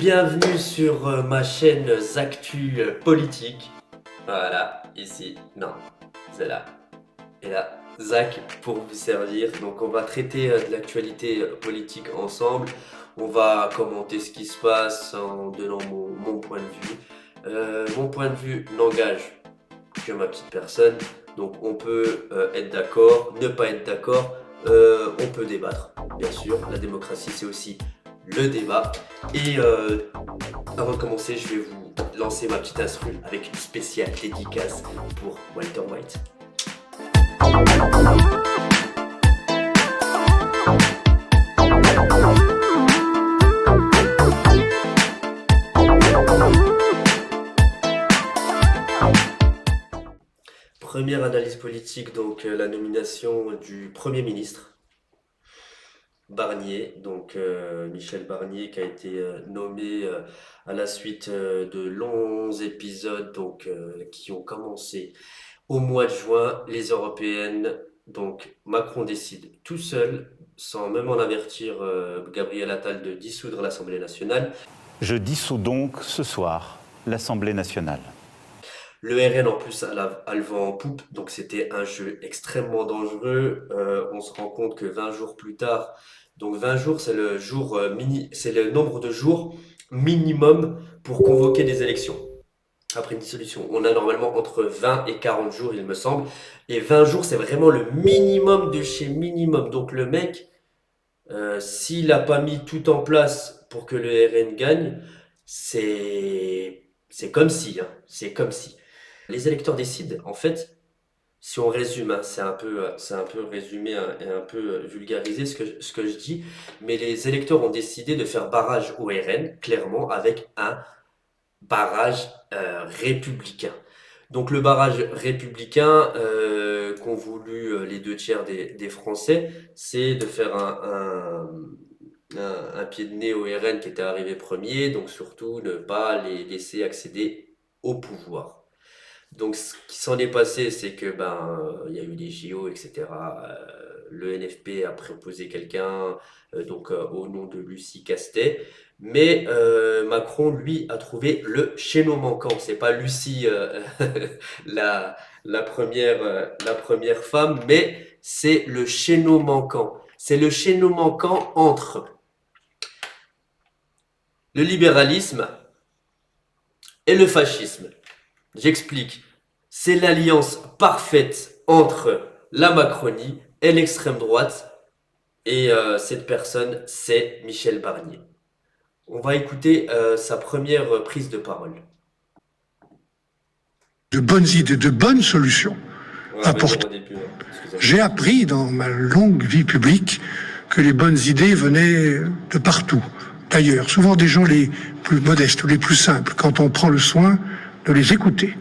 Bienvenue sur ma chaîne Zactu Politique. Voilà, ici, non, c'est là. Et là, Zach pour vous servir. Donc on va traiter de l'actualité politique ensemble. On va commenter ce qui se passe en donnant mon point de vue. Mon point de vue n'engage que ma petite personne. Donc on peut être d'accord, ne pas être d'accord. On peut débattre, bien sûr. La démocratie, c'est aussi le débat. Et avant de commencer, je vais vous lancer ma petite instru avec une spéciale dédicace pour Walter White. Première analyse politique, donc la nomination du Premier ministre Barnier, donc Michel Barnier qui a été nommé à la suite de longs épisodes qui ont commencé au mois de juin, les européennes. Donc Macron décide tout seul, sans même en avertir Gabriel Attal, de dissoudre l'Assemblée nationale. Je dissous donc ce soir l'Assemblée nationale. Le RN en plus a le vent en poupe, donc c'était un jeu extrêmement dangereux. On se rend compte que 20 jours plus tard, donc 20 jours c'est le jour c'est le nombre de jours minimum pour convoquer des élections. Après une dissolution, on a normalement entre 20 et 40 jours, il me semble. Et 20 jours, c'est vraiment le minimum de chez minimum. Donc le mec, s'il n'a pas mis tout en place pour que le RN gagne, c'est comme si, hein, c'est comme si. Les électeurs décident, en fait, si on résume, hein, c'est un peu résumé hein, et un peu vulgarisé ce que je dis, mais les électeurs ont décidé de faire barrage au RN, clairement, avec un barrage républicain. Donc le barrage républicain qu'ont voulu les deux tiers des Français, c'est de faire un pied de nez au RN qui était arrivé premier, donc surtout ne pas les laisser accéder au pouvoir. Donc ce qui s'en est passé, c'est que il y a eu des JO, etc. Le NFP a proposé quelqu'un au nom de Lucie Castet, mais Macron lui a trouvé le chaînon manquant. C'est pas Lucie la la première femme, mais c'est le chaînon manquant. C'est le chaînon manquant entre le libéralisme et le fascisme. J'explique. C'est l'alliance parfaite entre la Macronie et l'extrême droite. Et cette personne, c'est Michel Barnier. On va écouter sa première prise de parole. De bonnes idées, de bonnes solutions apportées. J'ai appris dans ma longue vie publique que les bonnes idées venaient de partout, d'ailleurs, souvent des gens les plus modestes ou les plus simples, quand on prend le soin de les écouter.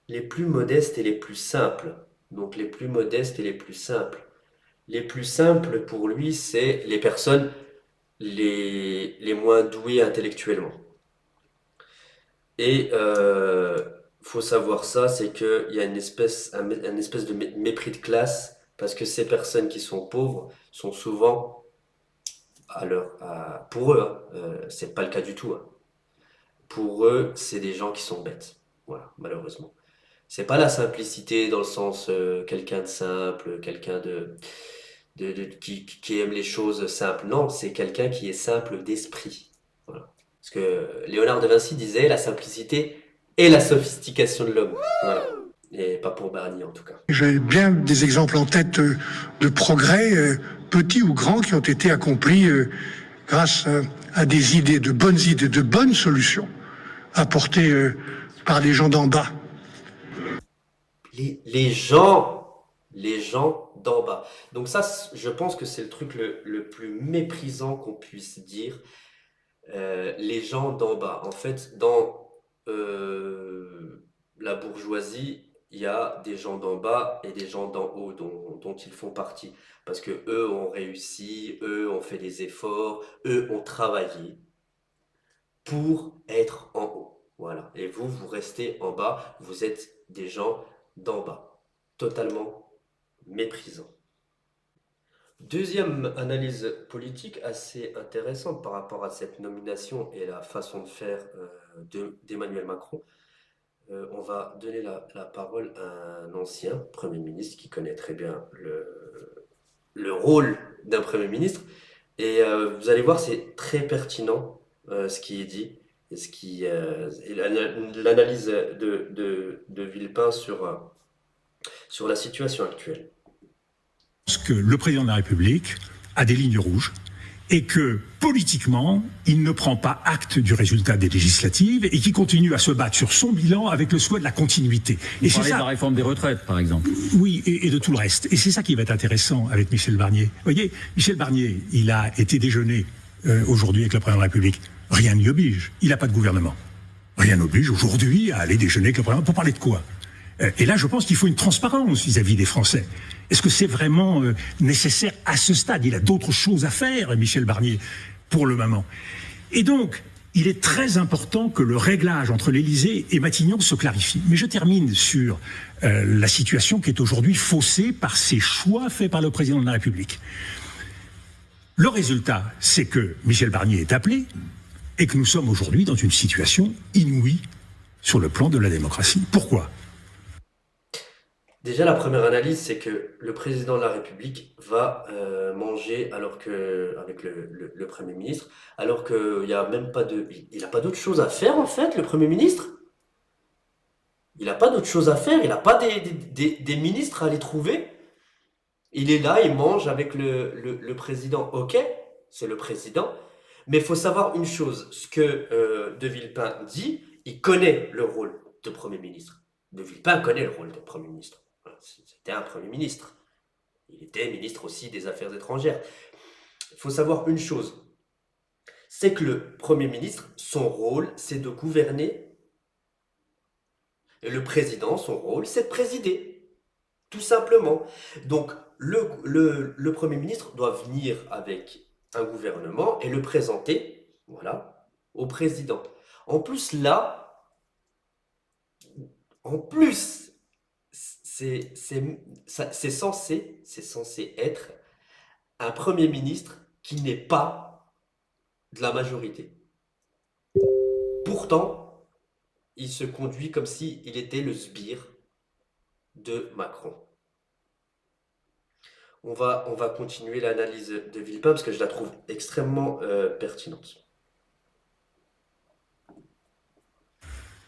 Les plus modestes et les plus simples. Donc les plus modestes et les plus simples. Les plus simples pour lui, c'est les personnes les moins douées intellectuellement. Et faut savoir ça, c'est qu'il y a une espèce de mépris de classe, parce que ces personnes qui sont pauvres sont souvent, pour eux, hein, c'est pas le cas du tout, hein. Pour eux, c'est des gens qui sont bêtes. Voilà, malheureusement. C'est pas la simplicité dans le sens quelqu'un de simple, quelqu'un qui aime les choses simples. Non, c'est quelqu'un qui est simple d'esprit. Voilà. Parce que Léonard de Vinci disait la simplicité est la sophistication de l'homme. Voilà. Et pas pour Barnier en tout cas. J'ai bien des exemples en tête de progrès, petits ou grands, qui ont été accomplis grâce à des idées, de bonnes solutions apportées par des gens d'en bas. Les gens d'en bas. Donc ça, je pense que c'est le truc le plus méprisant qu'on puisse dire. Les gens d'en bas. En fait, dans la bourgeoisie, il y a des gens d'en bas et des gens d'en haut dont ils font partie. Parce que eux ont réussi, eux ont fait des efforts, eux ont travaillé pour être en haut. Voilà. Et vous, vous restez en bas, vous êtes des gens d'en bas. Totalement méprisant. Deuxième analyse politique assez intéressante par rapport à cette nomination et la façon de faire d'Emmanuel Macron. On va donner la parole à un ancien Premier ministre qui connaît très bien le rôle d'un Premier ministre. Et vous allez voir, c'est très pertinent ce qui est dit et, et l'analyse de Villepin sur la situation actuelle. Je pense que le président de la République a des lignes rouges et que politiquement, il ne prend pas acte du résultat des législatives et qui continue à se battre sur son bilan avec le souhait de la continuité. Vous parlez de la réforme des retraites, par exemple. Oui, et de tout le reste. Et c'est ça qui va être intéressant avec Michel Barnier. Vous voyez, Michel Barnier, il a été déjeuner aujourd'hui avec le président de la République. Rien n'y oblige. Il n'a pas de gouvernement. Rien n'oblige aujourd'hui à aller déjeuner avec le président. Pour parler de quoi? Et là, je pense qu'il faut une transparence vis-à-vis des Français. Est-ce que c'est vraiment nécessaire à ce stade? Il a d'autres choses à faire, Michel Barnier, pour le moment. Et donc, il est très important que le réglage entre l'Élysée et Matignon se clarifie. Mais je termine sur la situation qui est aujourd'hui faussée par ces choix faits par le président de la République. Le résultat, c'est que Michel Barnier est appelé et que nous sommes aujourd'hui dans une situation inouïe sur le plan de la démocratie. Pourquoi ? Déjà, la première analyse, c'est que le président de la République va manger avec le Premier ministre, alors qu'il n'y a même pas il n'a pas d'autre chose à faire, en fait, le Premier ministre. Il n'a pas d'autre chose à faire, il n'a pas des ministres à aller trouver. Il est là, il mange avec le président. Ok, c'est le président. Mais il faut savoir une chose, ce que De Villepin dit, il connaît le rôle de Premier ministre. De Villepin connaît le rôle de Premier ministre. C'était un Premier ministre. Il était ministre aussi des Affaires étrangères. Il faut savoir une chose, c'est que le Premier ministre, son rôle, c'est de gouverner. Et le président, son rôle, c'est de présider. Tout simplement. Donc, le Premier ministre doit venir avec un gouvernement et le présenter, voilà, au président. En plus, là, c'est censé être un Premier ministre qui n'est pas de la majorité. Pourtant, il se conduit comme s'il était le sbire de Macron. On va continuer l'analyse de Villepin parce que je la trouve extrêmement pertinente.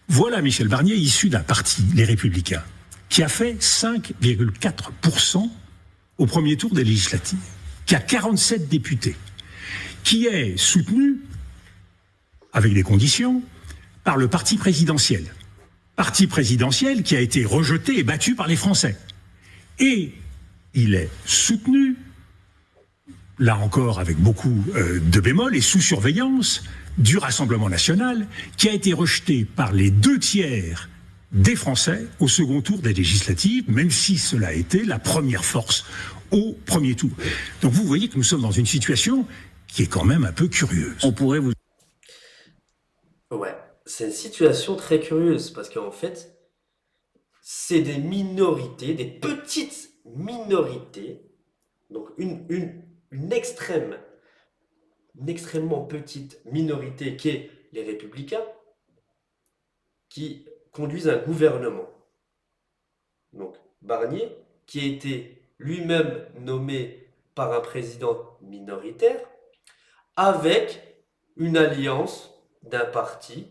Voilà Michel Barnier, issu d'un parti, les Républicains, qui a fait 5,4% au premier tour des législatives, qui a 47 députés, qui est soutenu, avec des conditions, par le parti présidentiel. Parti présidentiel qui a été rejeté et battu par les Français. Et il est soutenu, là encore avec beaucoup de bémols et sous surveillance, du Rassemblement national, qui a été rejeté par les 2/3 des Français au second tour des législatives, même si cela a été la première force au premier tour. Donc vous voyez que nous sommes dans une situation qui est quand même un peu curieuse. On pourrait vous... Ouais, c'est une situation très curieuse parce qu'en fait, c'est des minorités, des petites minorités, donc une extrêmement petite minorité qui est les Républicains, qui conduisent un gouvernement. Donc Barnier, qui a été lui-même nommé par un président minoritaire, avec une alliance d'un parti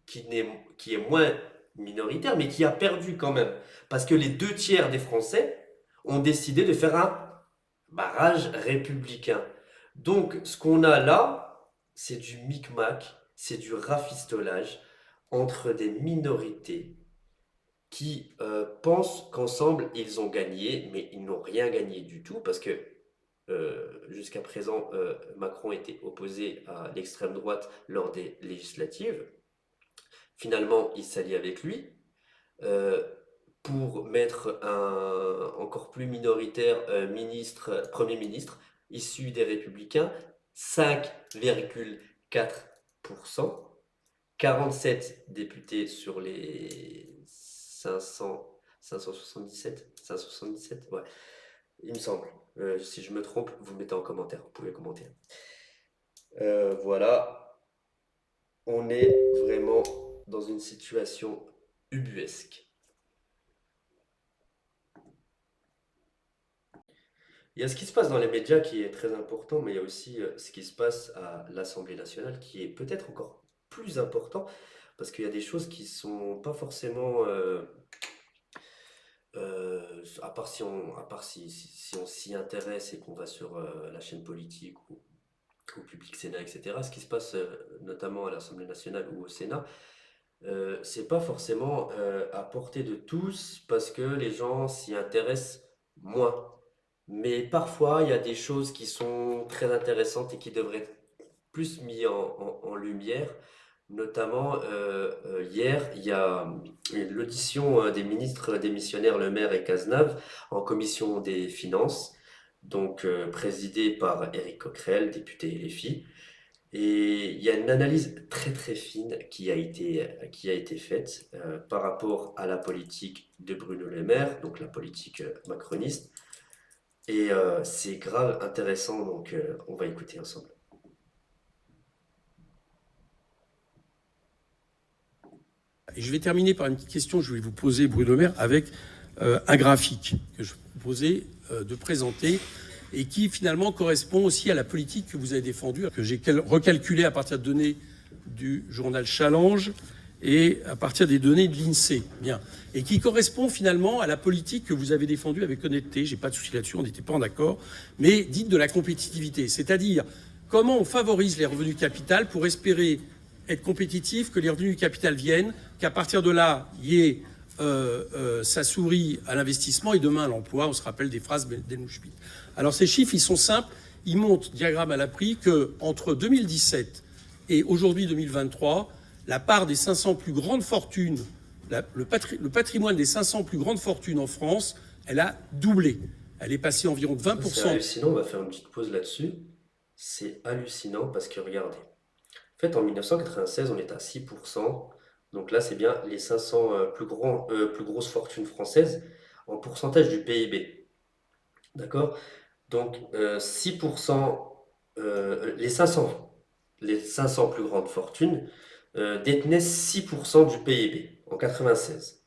qui est moins minoritaire, mais qui a perdu quand même. Parce que les 2/3 des Français ont décidé de faire un barrage républicain. Donc, ce qu'on a là, c'est du micmac, c'est du rafistolage entre des minorités qui pensent qu'ensemble, ils ont gagné, mais ils n'ont rien gagné du tout, parce que jusqu'à présent, Macron était opposé à l'extrême droite lors des législatives. Finalement, il s'allie avec lui euh, pour mettre un encore plus minoritaire Premier ministre issu des Républicains, 5,4%, 47 députés sur les 577, ouais, il me semble. Si je me trompe, vous mettez en commentaire, vous pouvez commenter. Voilà, on est vraiment dans une situation ubuesque. Il y a ce qui se passe dans les médias qui est très important, mais il y a aussi ce qui se passe à l'Assemblée nationale qui est peut-être encore plus important parce qu'il y a des choses qui sont pas forcément, à part si on s'y intéresse et qu'on va sur la chaîne politique ou au Public Sénat, etc., ce qui se passe notamment à l'Assemblée nationale ou au Sénat, c'est pas forcément à portée de tous parce que les gens s'y intéressent moins. Mais parfois, il y a des choses qui sont très intéressantes et qui devraient être plus mis en lumière. Notamment, hier, il y a l'audition des ministres démissionnaires Le Maire et Cazenave en commission des finances, donc présidée par Éric Coquerel, député LFI. Et il y a une analyse très très fine qui a été faite par rapport à la politique de Bruno Le Maire, donc la politique macroniste. Et c'est grave intéressant, donc on va écouter ensemble. Et je vais terminer par une petite question que je vais vous poser, Bruno Le Maire, avec un graphique que je vais vous proposer de présenter et qui finalement correspond aussi à la politique que vous avez défendue, que j'ai recalculé à partir de données du journal Challenge et à partir des données de l'INSEE. Bien. Et qui correspond finalement à la politique que vous avez défendue avec honnêteté. J'ai pas de souci là-dessus, on n'était pas en accord, mais dite de la compétitivité. C'est-à-dire comment on favorise les revenus capital pour espérer être compétitif, que les revenus du capital viennent, qu'à partir de là, il y ait ça sourit à l'investissement et demain à l'emploi. On se rappelle des phrases d'Helmut Schmidt. Alors ces chiffres, ils sont simples. Ils montrent, diagramme à l'appui, qu'entre 2017 et aujourd'hui 2023, la part des 500 plus grandes fortunes, le patrimoine des 500 plus grandes fortunes en France, elle a doublé. Elle est passée environ de 20%. C'est hallucinant, on va faire une petite pause là-dessus. C'est hallucinant parce que regardez. En fait, en 1996, on était à 6%. Donc là, c'est bien les 500 plus grosses fortunes françaises en pourcentage du PIB. D'accord? Donc 6%, les 500 plus grandes fortunes détenaient 6% du PIB en 96.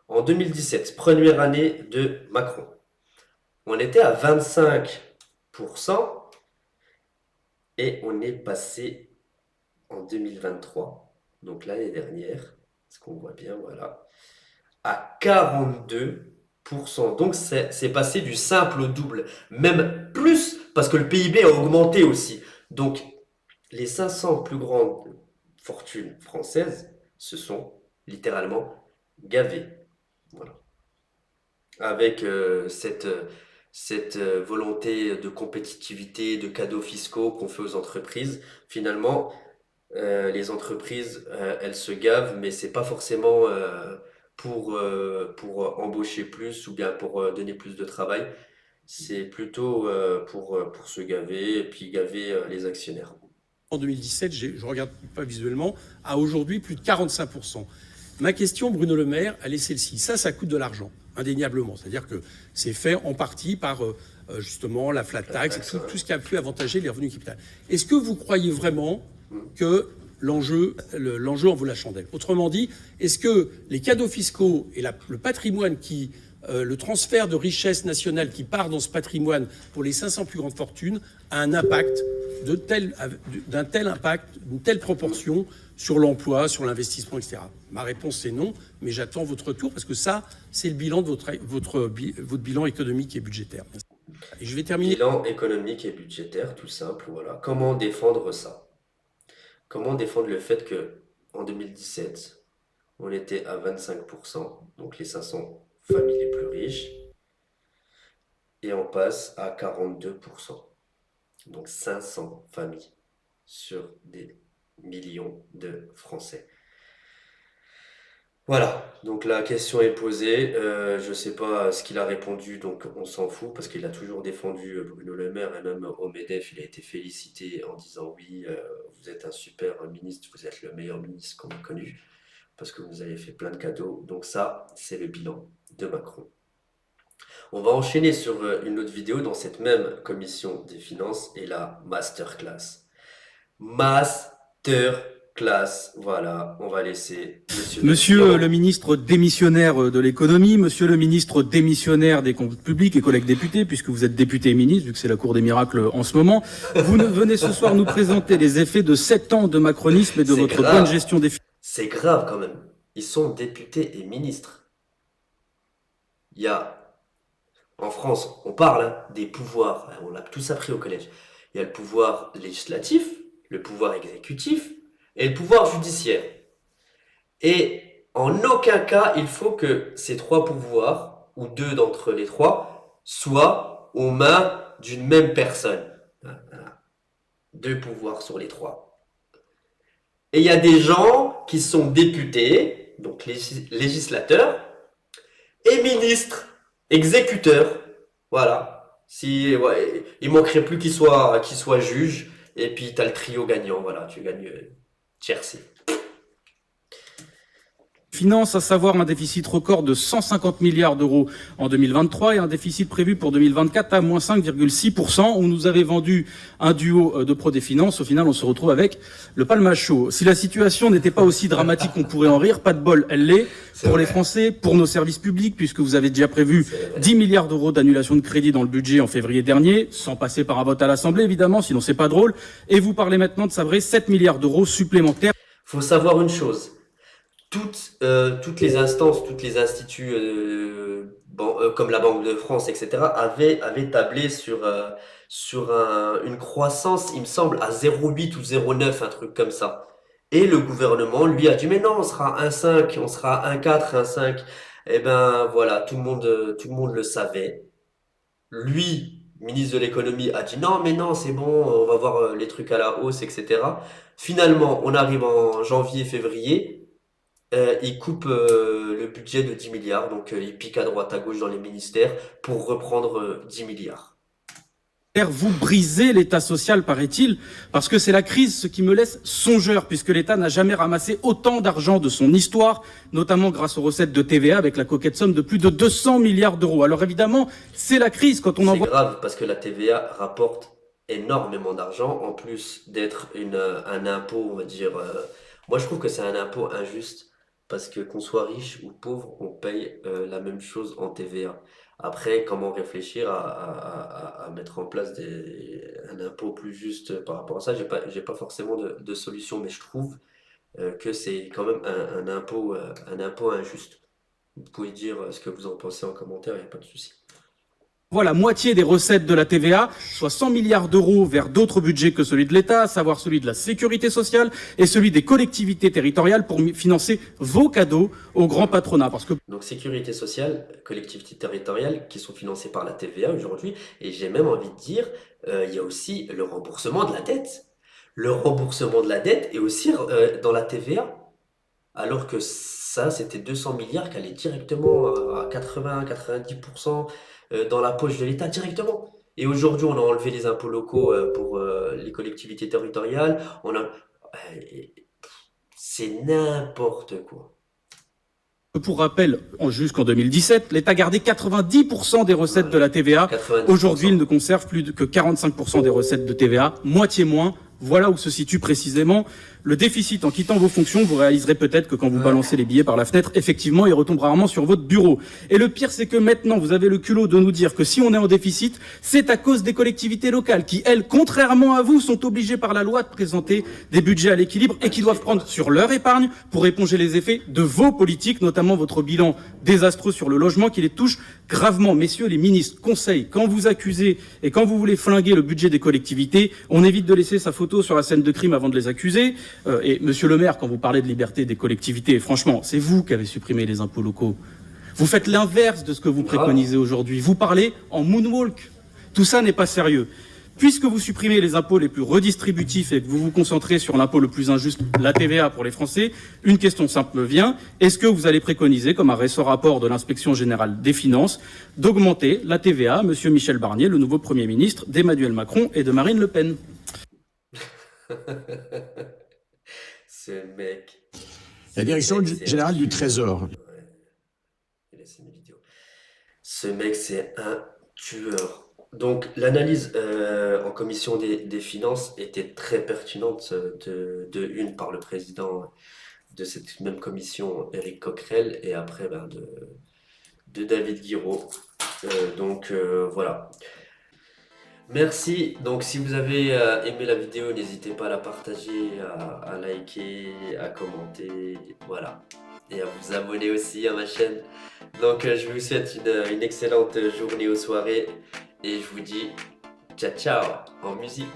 En 2017, première année de Macron, on était à 25% et on est passé en 2023, donc l'année dernière, ce qu'on voit bien, voilà, à 42%. Donc c'est passé du simple au double, même plus parce que le PIB a augmenté aussi. Donc les 500 plus grandes fortunes françaises se sont littéralement gavées. Voilà. Avec cette volonté de compétitivité, de cadeaux fiscaux qu'on fait aux entreprises, finalement, les entreprises, elles se gavent, mais c'est pas forcément pour embaucher plus ou bien pour donner plus de travail. C'est plutôt pour se gaver et puis gaver les actionnaires. En 2017, je ne regarde pas visuellement, à aujourd'hui plus de 45%. Ma question, Bruno Le Maire, elle est celle-ci. Ça coûte de l'argent, indéniablement. C'est-à-dire que c'est fait en partie par justement la flat tax, tout ce qui a pu avantager les revenus capital. Est-ce que vous croyez vraiment que l'enjeu en vaut la chandelle? Autrement dit, est-ce que les cadeaux fiscaux et le patrimoine le transfert de richesse nationale qui part dans ce patrimoine pour les 500 plus grandes fortunes a un impact d'un tel impact, d'une telle proportion sur l'emploi, sur l'investissement, etc. Ma réponse c'est non, mais j'attends votre retour parce que ça, c'est le bilan de votre bilan économique et budgétaire. Et je vais terminer. Bilan économique et budgétaire, tout simple, voilà. Comment défendre ça? Comment défendre le fait que en 2017, on était à 25%, donc les 500 familles les plus riches, et on passe à 42%. Donc 500 familles sur des millions de Français. Voilà, donc la question est posée. Je ne sais pas ce qu'il a répondu, donc on s'en fout parce qu'il a toujours défendu Bruno Le Maire et même au MEDEF, il a été félicité en disant oui, vous êtes un super ministre, vous êtes le meilleur ministre qu'on ait connu parce que vous avez fait plein de cadeaux. Donc ça, c'est le bilan de Macron. On va enchaîner sur une autre vidéo dans cette même commission des finances et la masterclass. Masterclass, voilà, on va laisser Monsieur le ministre démissionnaire de l'économie, monsieur le ministre démissionnaire des comptes publics et collègues députés, puisque vous êtes député et ministre, vu que c'est la cour des miracles en ce moment, vous venez ce soir nous présenter les effets de 7 ans de macronisme et de votre bonne gestion des finances. C'est grave quand même. Ils sont députés et ministres. Il y a, en France, on parle des pouvoirs, on l'a tous appris au collège. Il y a le pouvoir législatif, le pouvoir exécutif et le pouvoir judiciaire. Et en aucun cas, il faut que ces trois pouvoirs, ou deux d'entre les trois, soient aux mains d'une même personne. Voilà. Deux pouvoirs sur les trois. Et il y a des gens qui sont députés, donc législateurs, et ministres, exécuteurs. Voilà. Si, ouais, il manquerait plus qu'il soit juge, et puis t'as le trio gagnant. Voilà, tu gagnes tiercé. Finances, à savoir un déficit record de 150 milliards d'euros en 2023 et un déficit prévu pour 2024 à moins 5,6%. On nous avait vendu un duo de pro des finances. Au final, on se retrouve avec le palmage chaud. Si la situation n'était pas aussi dramatique qu'on pourrait en rire, pas de bol, elle l'est pour les Français, pour nos services publics, puisque vous avez déjà prévu 10 milliards d'euros d'annulation de crédit dans le budget en février dernier, sans passer par un vote à l'Assemblée, évidemment, sinon c'est pas drôle. Et vous parlez maintenant de sabrer 7 milliards d'euros supplémentaires. Faut savoir une chose. Toutes les instances, toutes les instituts comme la Banque de France, etc., avaient tablé sur une croissance, il me semble, à 0,8 ou 0,9, un truc comme ça. Et le gouvernement, lui, a dit, mais non, on sera à 1,5, on sera à 1,4, 1,5. Eh ben, voilà, tout le monde le savait. Lui, ministre de l'économie, a dit, non, mais non, c'est bon, on va voir les trucs à la hausse, etc. Finalement, on arrive en janvier, février. Il coupe le budget de 10 milliards, donc il pique à droite, à gauche dans les ministères pour reprendre 10 milliards. Vous brisez l'État social, paraît-il, parce que c'est la crise ce qui me laisse songeur, puisque l'État n'a jamais ramassé autant d'argent de son histoire, notamment grâce aux recettes de TVA, avec la coquette somme de plus de 200 milliards d'euros. Alors évidemment, c'est la crise quand on envoie... C'est grave, parce que la TVA rapporte énormément d'argent, en plus d'être un impôt, on va dire... moi, je trouve que c'est un impôt injuste, parce que qu'on soit riche ou pauvre, on paye la même chose en TVA. Après, comment réfléchir à mettre en place un impôt plus juste par rapport à ça? J'ai pas forcément de solution, mais je trouve que c'est quand même un impôt injuste. Vous pouvez dire ce que vous en pensez en commentaire, il n'y a pas de souci. Voilà, moitié des recettes de la TVA, soit 100 milliards d'euros vers d'autres budgets que celui de l'État, à savoir celui de la sécurité sociale et celui des collectivités territoriales pour financer vos cadeaux au grand patronat. Parce que... Donc sécurité sociale, collectivités territoriales qui sont financées par la TVA aujourd'hui, et j'ai même envie de dire, il y a aussi le remboursement de la dette. Le remboursement de la dette est aussi dans la TVA, alors que ça, c'était 200 milliards qui allaient directement à 80-90% dans la poche de l'État directement. Et aujourd'hui, on a enlevé les impôts locaux pour les collectivités territoriales. C'est n'importe quoi. Pour rappel, jusqu'en 2017, l'État gardait 90% des recettes de la TVA. 90%. Aujourd'hui, il ne conserve plus que 45% des recettes de TVA, moitié moins. Voilà où se situe précisément le déficit. En quittant vos fonctions, vous réaliserez peut-être que quand vous balancez les billets par la fenêtre, effectivement, il retombe rarement sur votre bureau. Et le pire, c'est que maintenant, vous avez le culot de nous dire que si on est en déficit, c'est à cause des collectivités locales qui, elles, contrairement à vous, sont obligées par la loi de présenter des budgets à l'équilibre et qui doivent prendre sur leur épargne pour éponger les effets de vos politiques, notamment votre bilan désastreux sur le logement qui les touche gravement. Messieurs les ministres, conseil, quand vous accusez et quand vous voulez flinguer le budget des collectivités, on évite de laisser sa photo sur la scène de crime avant de les accuser. Et monsieur le maire, quand vous parlez de liberté des collectivités, franchement, c'est vous qui avez supprimé les impôts locaux. Vous faites l'inverse de ce que vous préconisez aujourd'hui. Vous parlez en moonwalk. Tout ça n'est pas sérieux. Puisque vous supprimez les impôts les plus redistributifs et que vous vous concentrez sur l'impôt le plus injuste, la TVA pour les Français, une question simple me vient. Est-ce que vous allez préconiser, comme un récent rapport de l'Inspection générale des finances, d'augmenter la TVA, monsieur Michel Barnier, le nouveau Premier ministre d'Emmanuel Macron et de Marine Le Pen? Ce mec. La direction générale du Trésor. Ce mec, c'est un tueur. Donc, l'analyse en commission des finances était très pertinente de une par le président de cette même commission, Éric Coquerel, et après de David Guiraud. Voilà. Merci. Donc, si vous avez aimé la vidéo, n'hésitez pas à la partager, à liker, à commenter. Voilà. Et à vous abonner aussi à ma chaîne. Donc, je vous souhaite une excellente journée ou soirée. Et je vous dis ciao ciao en musique.